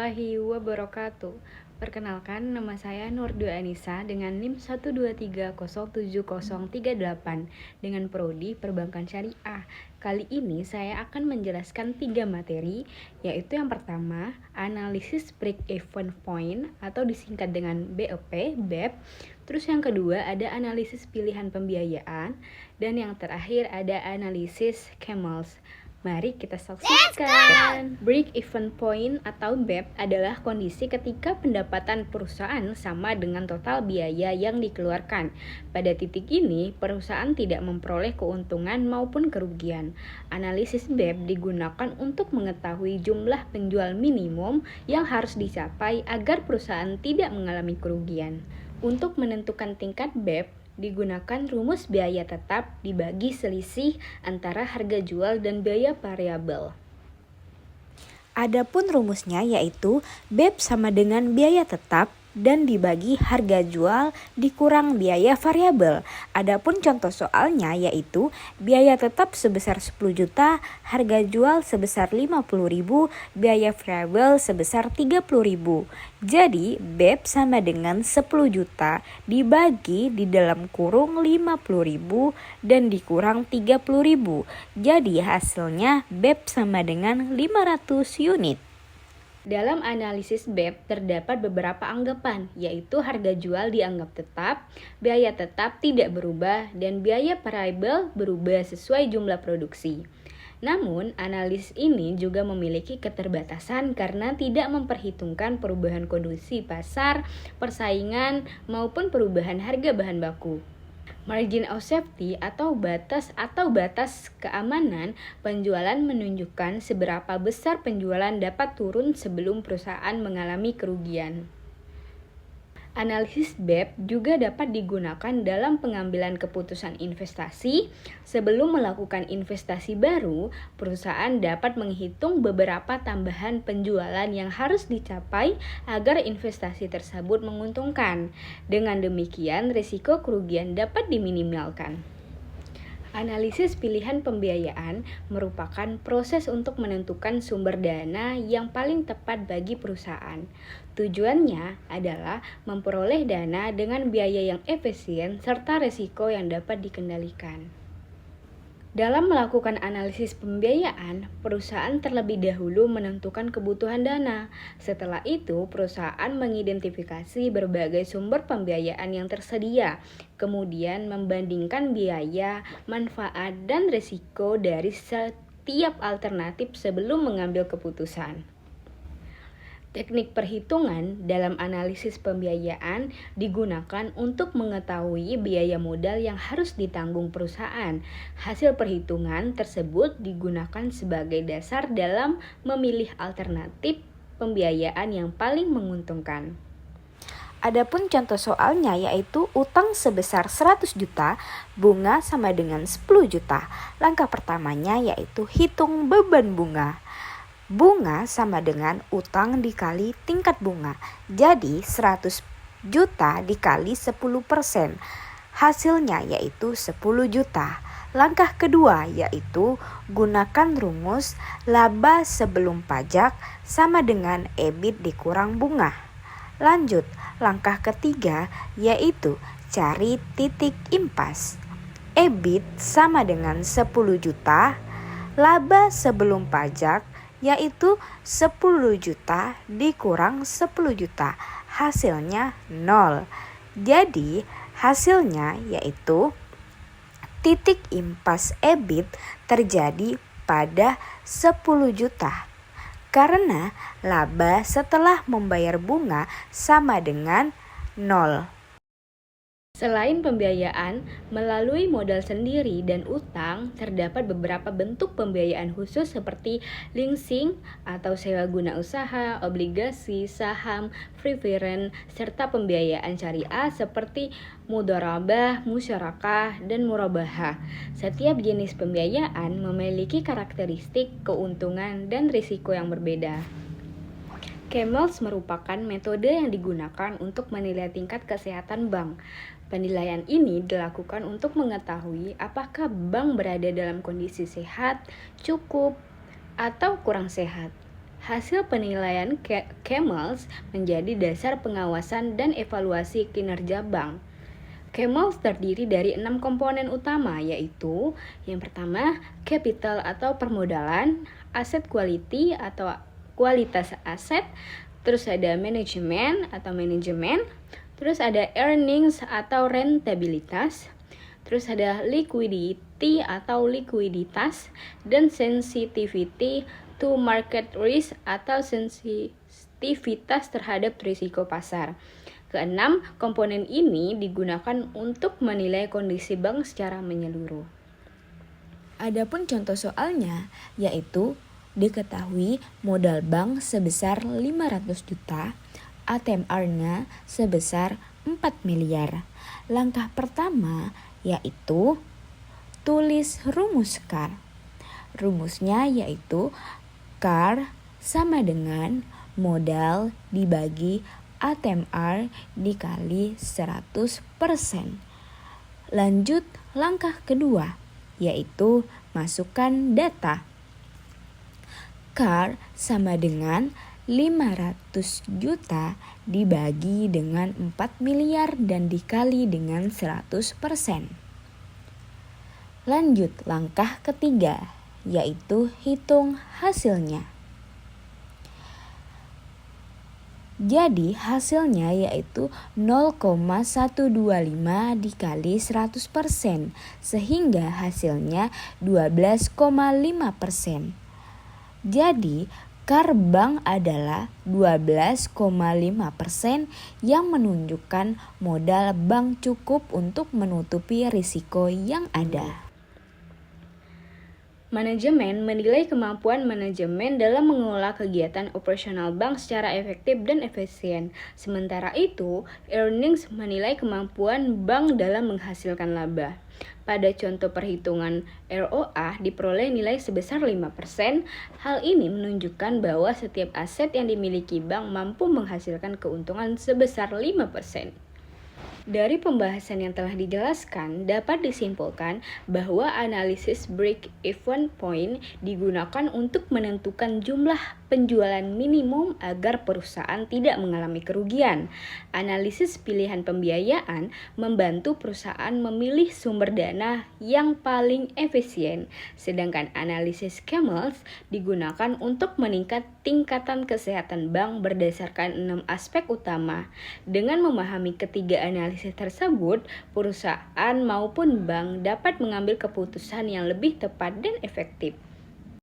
warahmatullahi wabarakatuh. Perkenalkan, nama saya Nurdua Anissa dengan NIM 123070038 dengan prodi Perbankan Syariah. Kali ini saya akan menjelaskan 3 materi, yaitu yang pertama, analisis break-even point atau disingkat dengan BEP. Terus yang kedua ada analisis pilihan pembiayaan, dan yang terakhir ada analisis Camels. Mari kita saksikan. Break-even point atau BEP adalah kondisi ketika pendapatan perusahaan sama dengan total biaya yang dikeluarkan. Pada titik ini, perusahaan tidak memperoleh keuntungan maupun kerugian. Analisis BEP digunakan untuk mengetahui jumlah penjual minimum yang harus dicapai agar perusahaan tidak mengalami kerugian. Untuk menentukan tingkat BEP, digunakan rumus biaya tetap dibagi selisih antara harga jual dan biaya variabel. Adapun rumusnya yaitu BEP sama dengan biaya tetap dan dibagi harga jual dikurang biaya variabel. Adapun contoh soalnya yaitu biaya tetap sebesar 10 juta, harga jual sebesar 50.000, biaya variabel sebesar 30.000. Jadi BEP sama dengan 10 juta dibagi di dalam kurung 50.000 dan dikurang 30.000. Jadi hasilnya BEP sama dengan 500 unit. Dalam analisis BEP terdapat beberapa anggapan, yaitu harga jual dianggap tetap, biaya tetap tidak berubah, dan biaya variabel berubah sesuai jumlah produksi. Namun, analisis ini juga memiliki keterbatasan karena tidak memperhitungkan perubahan kondisi pasar, persaingan, maupun perubahan harga bahan baku. Margin of safety atau batas keamanan penjualan menunjukkan seberapa besar penjualan dapat turun sebelum perusahaan mengalami kerugian. Analisis BEP juga dapat digunakan dalam pengambilan keputusan investasi. Sebelum melakukan investasi baru, perusahaan dapat menghitung beberapa tambahan penjualan yang harus dicapai agar investasi tersebut menguntungkan. Dengan demikian, risiko kerugian dapat diminimalkan. Analisis pilihan pembiayaan merupakan proses untuk menentukan sumber dana yang paling tepat bagi perusahaan. Tujuannya adalah memperoleh dana dengan biaya yang efisien serta risiko yang dapat dikendalikan. Dalam melakukan analisis pembiayaan, perusahaan terlebih dahulu menentukan kebutuhan dana. Setelah itu, perusahaan mengidentifikasi berbagai sumber pembiayaan yang tersedia, kemudian membandingkan biaya, manfaat, dan risiko dari setiap alternatif sebelum mengambil keputusan. Teknik perhitungan dalam analisis pembiayaan digunakan untuk mengetahui biaya modal yang harus ditanggung perusahaan. Hasil perhitungan tersebut digunakan sebagai dasar dalam memilih alternatif pembiayaan yang paling menguntungkan. Adapun contoh soalnya yaitu utang sebesar 100 juta, bunga sama dengan 10 juta. Langkah pertamanya yaitu hitung beban bunga. Bunga sama dengan utang dikali tingkat bunga. Jadi 100 juta dikali 10%. Hasilnya yaitu 10 juta. Langkah kedua yaitu gunakan rumus laba sebelum pajak sama dengan EBIT dikurang bunga. Lanjut, langkah ketiga yaitu cari titik impas. EBIT sama dengan 10 juta, laba sebelum pajak yaitu 10 juta dikurang 10 juta, hasilnya 0. Jadi hasilnya yaitu titik impas EBIT terjadi pada 10 juta. Karena laba setelah membayar bunga sama dengan 0. Selain pembiayaan melalui modal sendiri dan utang, terdapat beberapa bentuk pembiayaan khusus seperti leasing atau sewa guna usaha, obligasi, saham, preference, serta pembiayaan syariah seperti mudharabah, musyarakah, dan murabahah. Setiap jenis pembiayaan memiliki karakteristik, keuntungan, dan risiko yang berbeda. Camels merupakan metode yang digunakan untuk menilai tingkat kesehatan bank. Penilaian ini dilakukan untuk mengetahui apakah bank berada dalam kondisi sehat, cukup, atau kurang sehat. Hasil penilaian Camels menjadi dasar pengawasan dan evaluasi kinerja bank. Camels terdiri dari 6 komponen utama, yaitu yang pertama, capital atau permodalan, asset quality atau kualitas aset, terus ada manajemen atau manajemen, terus ada earnings atau rentabilitas, terus ada liquidity atau likuiditas, dan sensitivity to market risk atau sensitivitas terhadap risiko pasar. Keenam, komponen ini digunakan untuk menilai kondisi bank secara menyeluruh. Adapun contoh soalnya yaitu diketahui modal bank sebesar 500 juta, ATMR-nya sebesar 4 miliar. Langkah pertama yaitu tulis rumus CAR. Rumusnya yaitu CAR sama dengan modal dibagi ATMR dikali 100%. Lanjut langkah kedua, yaitu masukkan data. CAR sama dengan 500 juta dibagi dengan 4 miliar dan dikali dengan 100%. Lanjut langkah ketiga, yaitu hitung hasilnya. Jadi hasilnya yaitu 0,125 dikali 100%, sehingga hasilnya 12,5%. Jadi CAR bank adalah 12,5% yang menunjukkan modal bank cukup untuk menutupi risiko yang ada. Manajemen menilai kemampuan manajemen dalam mengelola kegiatan operasional bank secara efektif dan efisien. Sementara itu, earnings menilai kemampuan bank dalam menghasilkan laba. Pada contoh perhitungan ROA diperoleh nilai sebesar 5%. Hal ini menunjukkan bahwa setiap aset yang dimiliki bank mampu menghasilkan keuntungan sebesar 5%. Dari pembahasan yang telah dijelaskan, dapat disimpulkan bahwa analisis break-even point digunakan untuk menentukan jumlah penjualan minimum agar perusahaan tidak mengalami kerugian. Analisis pilihan pembiayaan membantu perusahaan memilih sumber dana yang paling efisien, sedangkan analisis Camels digunakan untuk meningkat tingkatan kesehatan bank berdasarkan 6 aspek utama. Dengan memahami ketiga analisis tersebut, perusahaan maupun bank dapat mengambil keputusan yang lebih tepat dan efektif.